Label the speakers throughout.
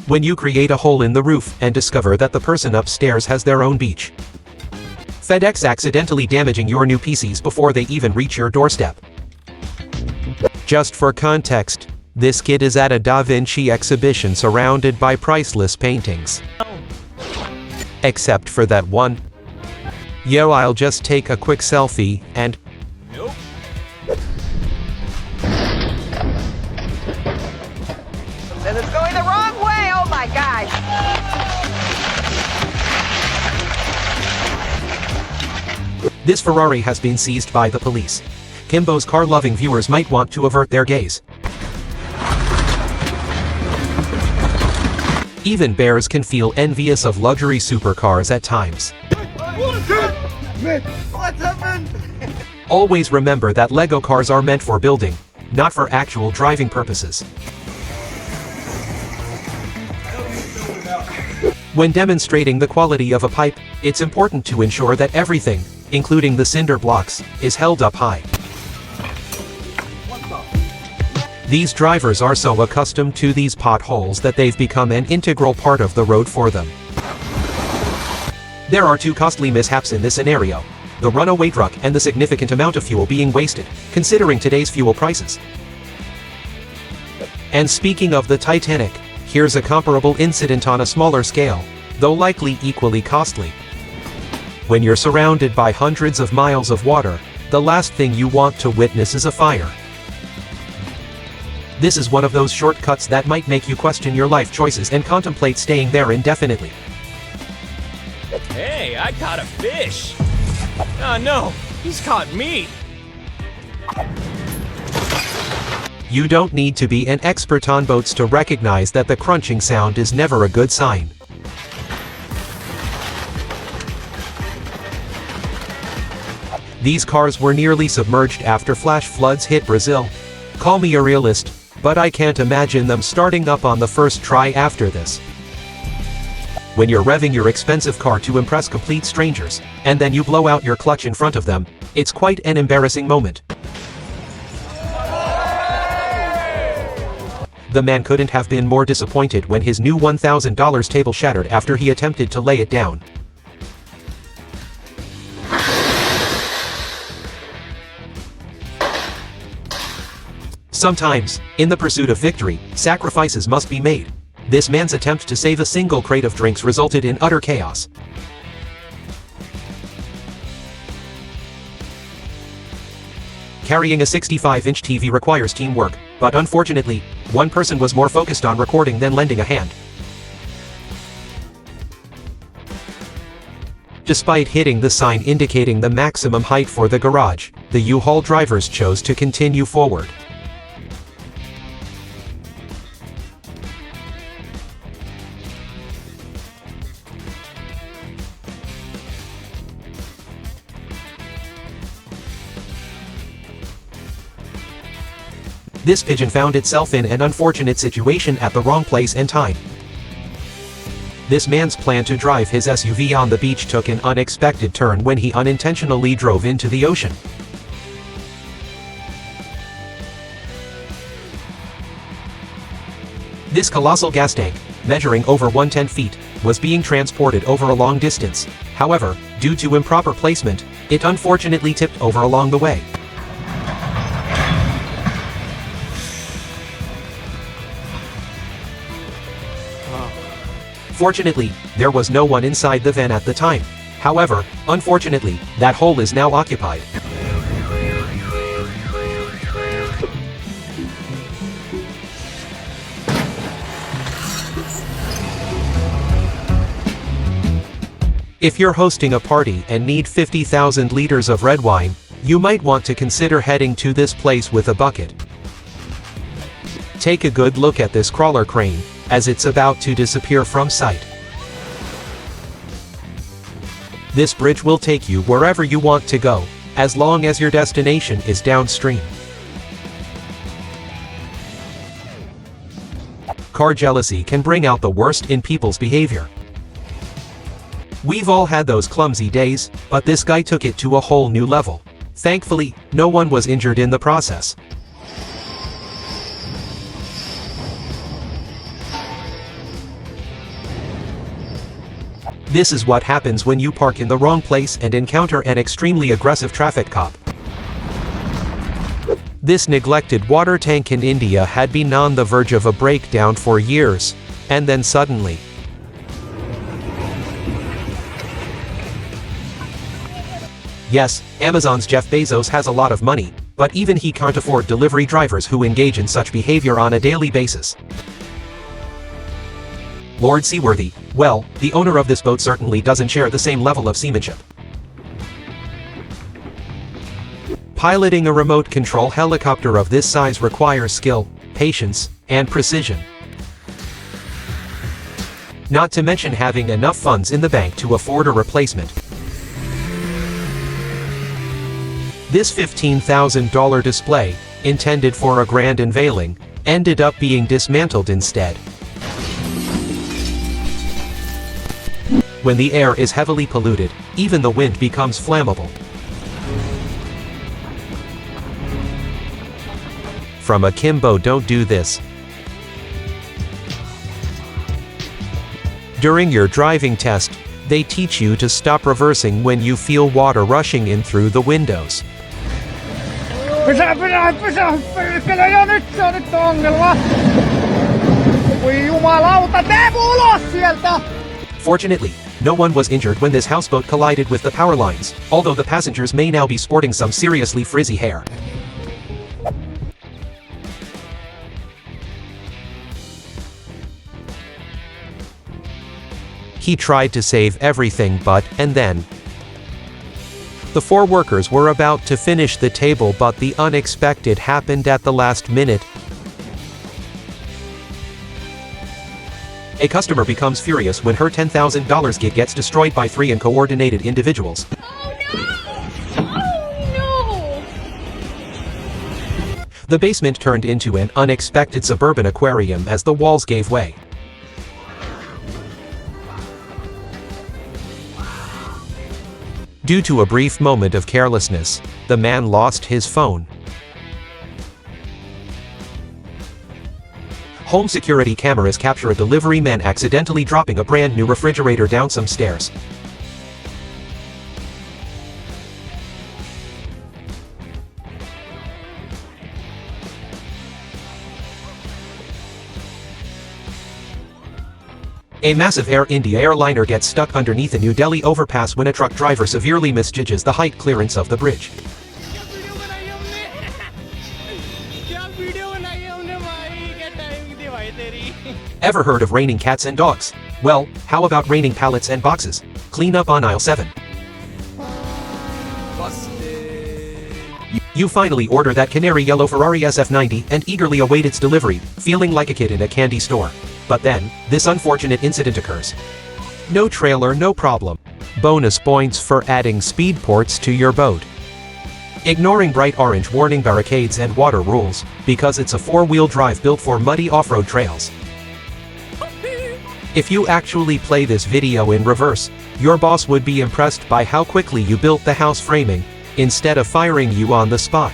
Speaker 1: When you create a hole in the roof and discover that the person upstairs has their own beach. FedEx accidentally damaging your new PCs before they even reach your doorstep. Just for context, this kid is at a Da Vinci exhibition surrounded by priceless paintings. Except for that one. Yo, I'll just take a quick selfie and...
Speaker 2: Nope.
Speaker 3: And it's going the wrong way, oh my gosh!
Speaker 1: This Ferrari has been seized by the police. Kimbo's car-loving viewers might want to avert their gaze. Even bears can feel envious of luxury supercars at times.
Speaker 2: What's happened?
Speaker 1: Always remember that Lego cars are meant for building, not for actual driving purposes. When demonstrating the quality of a pipe, it's important to ensure that everything, including the cinder blocks, is held up high. These drivers are so accustomed to these potholes that they've become an integral part of the road for them. There are two costly mishaps in this scenario: the runaway truck and the significant amount of fuel being wasted, considering today's fuel prices. And speaking of the Titanic, here's a comparable incident on a smaller scale, though likely equally costly. When you're surrounded by hundreds of miles of water, the last thing you want to witness is a fire. This is one of those shortcuts that might make you question your life choices and contemplate staying there indefinitely.
Speaker 2: Hey, I caught a fish. Oh no, he's caught me.
Speaker 1: You don't need to be an expert on boats to recognize that the crunching sound is never a good sign. These cars were nearly submerged after flash floods hit Brazil. Call me a realist, but I can't imagine them starting up on the first try after this. When you're revving your expensive car to impress complete strangers, and then you blow out your clutch in front of them, it's quite an embarrassing moment. The man couldn't have been more disappointed when his new $1,000 table shattered after he attempted to lay it down. Sometimes, in the pursuit of victory, sacrifices must be made. This man's attempt to save a single crate of drinks resulted in utter chaos. Carrying a 65-inch TV requires teamwork, but unfortunately, one person was more focused on recording than lending a hand. Despite hitting the sign indicating the maximum height for the garage, the U-Haul drivers chose to continue forward. This pigeon found itself in an unfortunate situation at the wrong place and time. This man's plan to drive his SUV on the beach took an unexpected turn when he unintentionally drove into the ocean. This colossal gas tank, measuring over 110 feet, was being transported over a long distance. However, due to improper placement, it unfortunately tipped over along the way. Fortunately, there was no one inside the van at the time. However, unfortunately, that hole is now occupied. If you're hosting a party and need 50,000 liters of red wine, you might want to consider heading to this place with a bucket. Take a good look at this crawler crane, as it's about to disappear from sight. This bridge will take you wherever you want to go, as long as your destination is downstream. Car jealousy can bring out the worst in people's behavior. We've all had those clumsy days, but this guy took it to a whole new level. Thankfully, no one was injured in the process. This is what happens when you park in the wrong place and encounter an extremely aggressive traffic cop. This neglected water tank in India had been on the verge of a breakdown for years, and then suddenly, yes, Amazon's Jeff Bezos has a lot of money, but even he can't afford delivery drivers who engage in such behavior on a daily basis. Lord Seaworthy, well, the owner of this boat certainly doesn't share the same level of seamanship. Piloting a remote control helicopter of this size requires skill, patience, and precision. Not to mention having enough funds in the bank to afford a replacement. This $15,000 display, intended for a grand unveiling, ended up being dismantled instead. When the air is heavily polluted, even the wind becomes flammable. From akimbo, don't do this. During your driving test, they teach you to stop reversing when you feel water rushing in through the windows.
Speaker 4: Perkele, ja nyt se on ongelma. Voi jumalauta, tee ulos sieltä!
Speaker 1: Fortunately, no one was injured when this houseboat collided with the power lines, although the passengers may now be sporting some seriously frizzy hair. He tried to save everything and then. The 4 workers were about to finish the table, but the unexpected happened at the last minute. A customer becomes furious when her $10,000 gig gets destroyed by 3 uncoordinated individuals.
Speaker 5: Oh no! Oh no!
Speaker 1: The basement turned into an unexpected suburban aquarium as the walls gave way. Due to a brief moment of carelessness, the man lost his phone. Home security cameras capture a delivery man accidentally dropping a brand new refrigerator down some stairs. A massive Air India airliner gets stuck underneath a New Delhi overpass when a truck driver severely misjudges the height clearance of the bridge. Ever heard of raining cats and dogs? Well, how about raining pallets and boxes? Clean up on aisle 7. You finally order that canary yellow Ferrari SF90 and eagerly await its delivery, feeling like a kid in a candy store. But then, this unfortunate incident occurs. No trailer, no problem. Bonus points for adding speed ports to your boat. Ignoring bright orange warning barricades and water rules, because it's a 4-wheel drive built for muddy off-road trails. If you actually play this video in reverse, your boss would be impressed by how quickly you built the house framing, instead of firing you on the spot.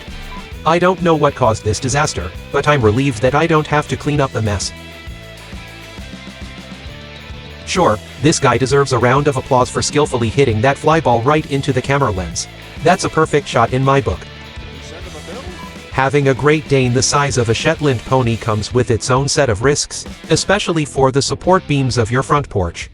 Speaker 1: I don't know what caused this disaster, but I'm relieved that I don't have to clean up the mess. Sure, this guy deserves a round of applause for skillfully hitting that flyball right into the camera lens. That's a perfect shot in my book. Having a Great Dane the size of a Shetland pony comes with its own set of risks, especially for the support beams of your front porch.